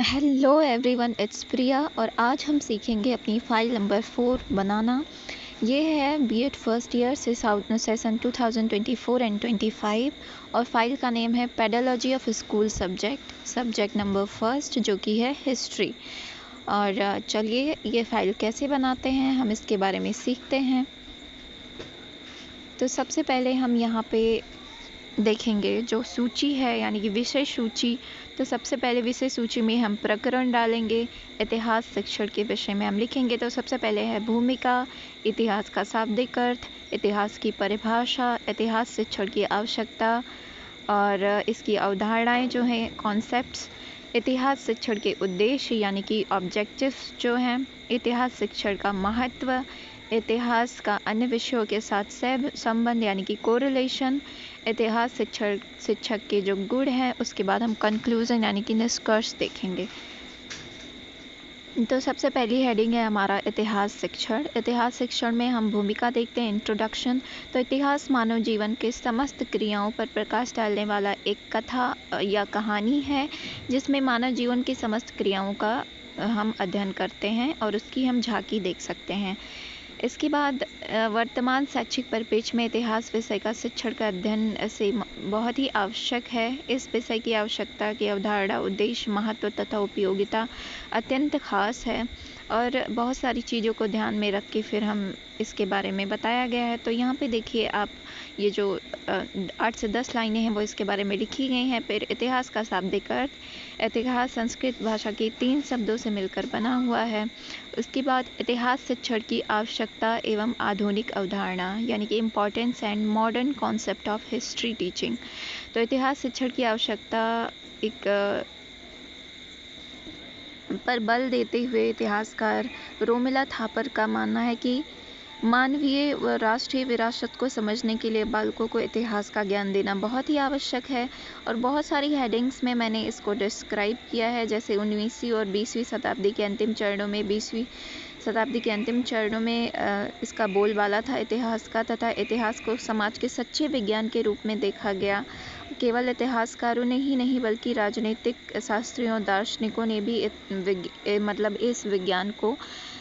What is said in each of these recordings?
Hello everyone, it's प्रिया और आज हम सीखेंगे अपनी फाइल नंबर 4 बनाना। ये है बीएड फर्स्ट ईयर से सेशन 2024 एंड 25 और फाइल का नेम है pedology of school subject number first जो कि है हिस्ट्री। और चलिए ये फाइल कैसे बनाते हैं हम इसके बारे में सीखते हैं। तो सबसे पहले हम यहाँ पे देखेंगे जो सूची है यानी कि विषय सूची। तो सबसे पहले विषय सूची में हम प्रकरण डालेंगे। इतिहास शिक्षण के विषय में हम लिखेंगे तो सबसे पहले है भूमिका, इतिहास का शाब्दिक अर्थ, इतिहास की परिभाषा, इतिहास शिक्षण की आवश्यकता और इसकी अवधारणाएं जो हैं कॉन्सेप्ट्स, इतिहास शिक्षण के उद्देश्य यानी कि ऑब्जेक्टिव्स जो हैं, इतिहास शिक्षण का महत्व, इतिहास का अन्य विषयों के साथ संबंध यानी कि कोरिलेशन, इतिहास शिक्षक के जो गुण हैं, उसके बाद हम कंक्लूजन यानी कि निष्कर्ष देखेंगे। तो सबसे पहली हेडिंग है हमारा इतिहास शिक्षण। इतिहास शिक्षण में हम भूमिका देखते हैं, इंट्रोडक्शन। तो इतिहास मानव जीवन के समस्त क्रियाओं पर प्रकाश डालने वाला एक कथा या कहानी है जिसमें मानव जीवन की समस्त क्रियाओं का हम अध्ययन करते हैं और उसकी हम झांकी देख सकते हैं। इसके बाद वर्तमान शैक्षिक परिप्रेक्ष्य में इतिहास विषय का शिक्षण का अध्ययन से बहुत ही आवश्यक है। इस विषय की आवश्यकता की अवधारणा, उद्देश्य, महत्व तथा उपयोगिता अत्यंत खास है और बहुत सारी चीज़ों को ध्यान में रख के फिर हम इसके बारे में बताया गया है। तो यहाँ पे देखिए आप, ये जो 8 से 10 लाइनें हैं वो इसके बारे में लिखी गई हैं। फिर इतिहास का शाब्दिक अर्थ, इतिहास संस्कृत भाषा के 3 शब्दों से मिलकर बना हुआ है। उसके बाद इतिहास शिक्षण की आवश्यकता एवं आधुनिक अवधारणा यानी कि importance and modern concept of history teaching. तो इतिहास शिक्षण की आवश्यकता एक पर बल देते हुए इतिहासकार रोमिला थापर का मानना है कि मानवीय व राष्ट्रीय विरासत को समझने के लिए बालकों को इतिहास का ज्ञान देना बहुत ही आवश्यक है। और बहुत सारी हेडिंग्स में मैंने इसको डिस्क्राइब किया है, जैसे 19वीं और 20वीं शताब्दी के अंतिम चरणों में 20वीं शताब्दी के अंतिम चरणों में इसका बोलबाला था इतिहास का, तथा इतिहास को समाज के सच्चे विज्ञान के रूप में देखा गया। केवल इतिहासकारों ने ही नहीं बल्कि राजनीतिक शास्त्रियों, दार्शनिकों ने भी इस विज्ञान को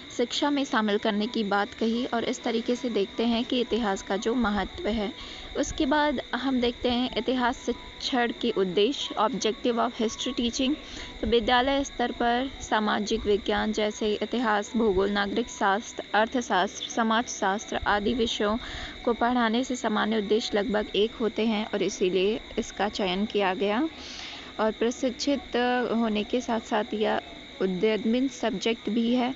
शिक्षा में शामिल करने की बात कही और इस तरीके से देखते हैं कि इतिहास का जो महत्व है। उसके बाद हम देखते हैं इतिहास शिक्षण के उद्देश्य, ऑब्जेक्टिव ऑफ हिस्ट्री टीचिंग। तो विद्यालय स्तर पर सामाजिक विज्ञान जैसे इतिहास, भूगोल, नागरिक शास्त्र, अर्थशास्त्र, समाजशास्त्र आदि विषयों को पढ़ाने से सामान्य उद्देश्य लगभग एक होते हैं और इसीलिए इसका चयन किया गया। और प्रशिक्षित होने के साथ साथ यह उद्यमित सब्जेक्ट भी है।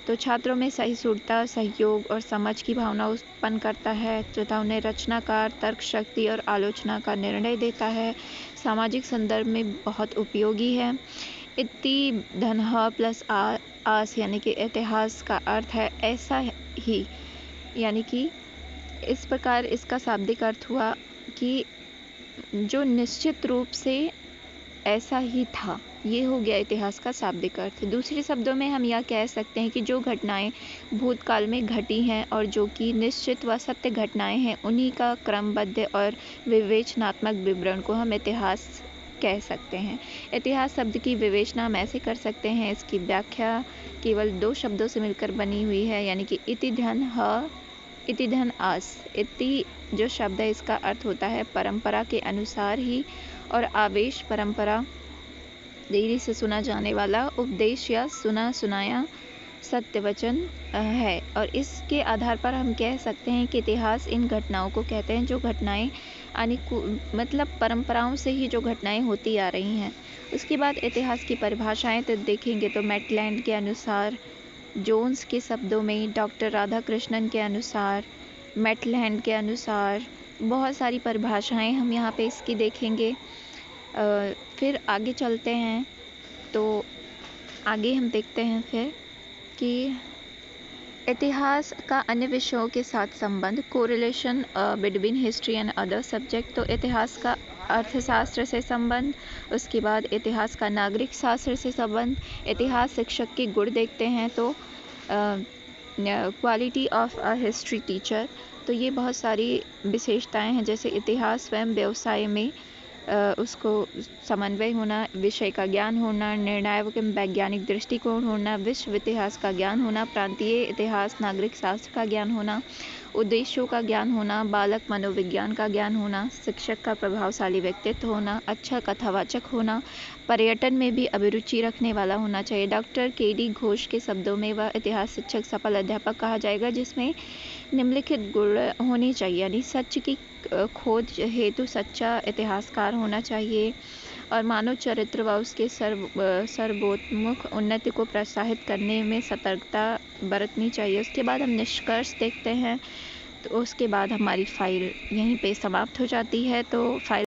तो छात्रों में सहिष्णुता, सहयोग और समझ की भावना उत्पन्न करता है तथा उन्हें रचनाकार, तर्क शक्ति और आलोचना का निर्णय देता है। सामाजिक संदर्भ में बहुत उपयोगी है। इति धन ह प्लस आस यानी कि इतिहास का अर्थ है ऐसा ही, यानी कि इस प्रकार इसका शाब्दिक अर्थ हुआ कि जो निश्चित रूप से ऐसा ही था। ये हो गया इतिहास का शाब्दिक अर्थ। दूसरे शब्दों में हम यह कह सकते हैं कि जो घटनाएं भूतकाल में घटी हैं और जो कि निश्चित व सत्य घटनाएं हैं, उन्हीं का क्रमबद्ध और विवेचनात्मक विवरण को हम इतिहास कह सकते हैं। इतिहास शब्द की विवेचना हम ऐसे कर सकते हैं, इसकी व्याख्या केवल 2 शब्दों से मिलकर बनी हुई है, यानी कि इति धन ह, इति धन आस। इति जो शब्द है इसका अर्थ होता है परंपरा के अनुसार ही, और आवेश परंपरा देरी से सुना जाने वाला उपदेश या सुना सुनाया सत्य वचन है। और इसके आधार पर हम कह सकते हैं कि इतिहास इन घटनाओं को कहते हैं जो घटनाएं मतलब परंपराओं से ही जो घटनाएं होती आ रही हैं। उसके बाद इतिहास की परिभाषाएं तो देखेंगे तो मैटलैंड के अनुसार, जोन्स के शब्दों में, डॉक्टर राधाकृष्णन के अनुसार, मैटलैंड के अनुसार बहुत सारी परिभाषाएं हम यहाँ पे इसकी देखेंगे। फिर आगे चलते हैं तो आगे हम देखते हैं फिर कि इतिहास का अन्य विषयों के साथ संबंध, correlation between history and other subject. तो इतिहास का अर्थशास्त्र से संबंध, उसके बाद इतिहास का नागरिक शास्त्र से संबंध, इतिहास शिक्षक के गुण देखते हैं तो quality of a history teacher. तो ये बहुत सारी विशेषताएं हैं, जैसे इतिहास स्वयं व्यवसाय में उसको समन्वय होना, विषय का ज्ञान होना, निर्णायक एवं वैज्ञानिक दृष्टिकोण होना, विश्व इतिहास का ज्ञान होना, प्रांतीय इतिहास, नागरिक शास्त्र का ज्ञान होना, उद्देश्यों का ज्ञान होना, बालक मनोविज्ञान का ज्ञान होना, शिक्षक का प्रभावशाली व्यक्तित्व होना, अच्छा कथावाचक होना, पर्यटन में भी अभिरुचि रखने वाला होना चाहिए। Doctor KD. घोष के शब्दों में वह इतिहास शिक्षक सफल अध्यापक कहा जाएगा जिसमें निम्नलिखित गुण होने चाहिए, यानी सच की खोज हेतु सच्चा इतिहासकार होना चाहिए और मानव चरित्र व उसके सर्वोन्मुख उन्नति को प्रोत्साहित करने में सतर्कता बरतनी चाहिए। उसके बाद हम निष्कर्ष देखते हैं, तो उसके बाद हमारी फाइल यहीं पे समाप्त हो जाती है। तो फाइल